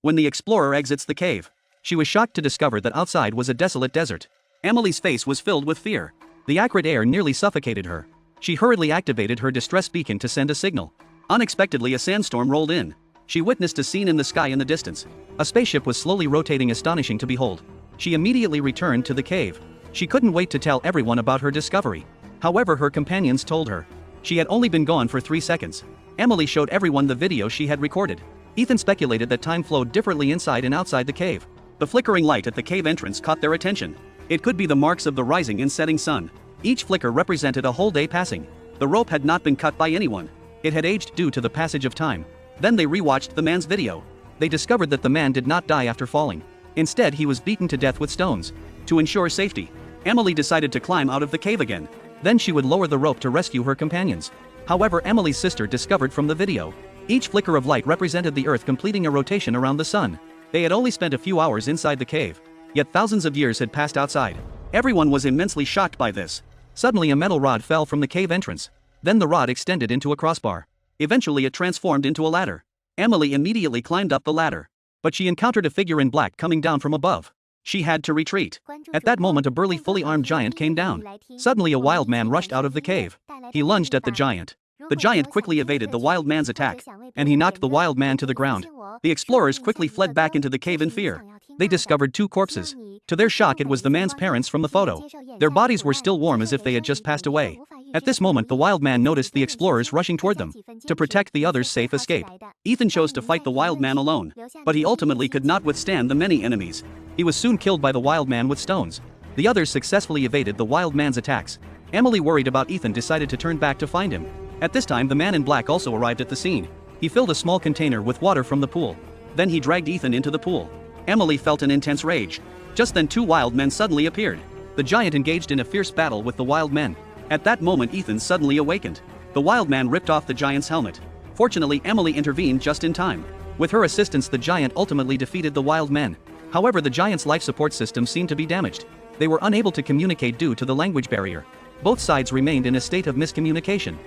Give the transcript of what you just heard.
when the explorer exits the cave. She was shocked to discover that outside was a desolate desert. Emily's face was filled with fear. The acrid air nearly suffocated her. She hurriedly activated her distress beacon to send a signal. Unexpectedly, a sandstorm rolled in. She witnessed a scene in the sky in the distance. A spaceship was slowly rotating, astonishing to behold. She immediately returned to the cave. She couldn't wait to tell everyone about her discovery. However, her companions told her she had only been gone for 3 seconds. Emily showed everyone the video she had recorded. Ethan speculated that time flowed differently inside and outside the cave. The flickering light at the cave entrance caught their attention. It could be the marks of the rising and setting sun. Each flicker represented a whole day passing. The rope had not been cut by anyone. It had aged due to the passage of time. Then they rewatched the man's video. They discovered that the man did not die after falling. Instead, he was beaten to death with stones. To ensure safety, Emily decided to climb out of the cave again. Then she would lower the rope to rescue her companions. However, Emily's sister discovered from the video, each flicker of light represented the earth completing a rotation around the sun. They had only spent a few hours inside the cave, yet thousands of years had passed outside. Everyone was immensely shocked by this. Suddenly, a metal rod fell from the cave entrance. Then the rod extended into a crossbar. Eventually, it transformed into a ladder. Emily immediately climbed up the ladder. But she encountered a figure in black coming down from above. She had to retreat. At that moment, a burly, fully armed giant came down. Suddenly, a wild man rushed out of the cave. He lunged at the giant. The giant quickly evaded the wild man's attack, and he knocked the wild man to the ground. The explorers quickly fled back into the cave in fear. They discovered 2 corpses. To their shock, it was the man's parents from the photo. Their bodies were still warm as if they had just passed away. At this moment, the wild man noticed the explorers rushing toward them. To protect the others' safe escape, Ethan chose to fight the wild man alone. But he ultimately could not withstand the many enemies. He was soon killed by the wild man with stones. The others successfully evaded the wild man's attacks. Emily, worried about Ethan, decided to turn back to find him. At this time, the man in black also arrived at the scene. He filled a small container with water from the pool. Then he dragged Ethan into the pool. Emily felt an intense rage. Just then, 2 wild men suddenly appeared. The giant engaged in a fierce battle with the wild men. At that moment, Ethan suddenly awakened. The wild man ripped off the giant's helmet. Fortunately, Emily intervened just in time. With her assistance, the giant ultimately defeated the wild men. However, the giant's life support system seemed to be damaged. They were unable to communicate due to the language barrier. Both sides remained in a state of miscommunication.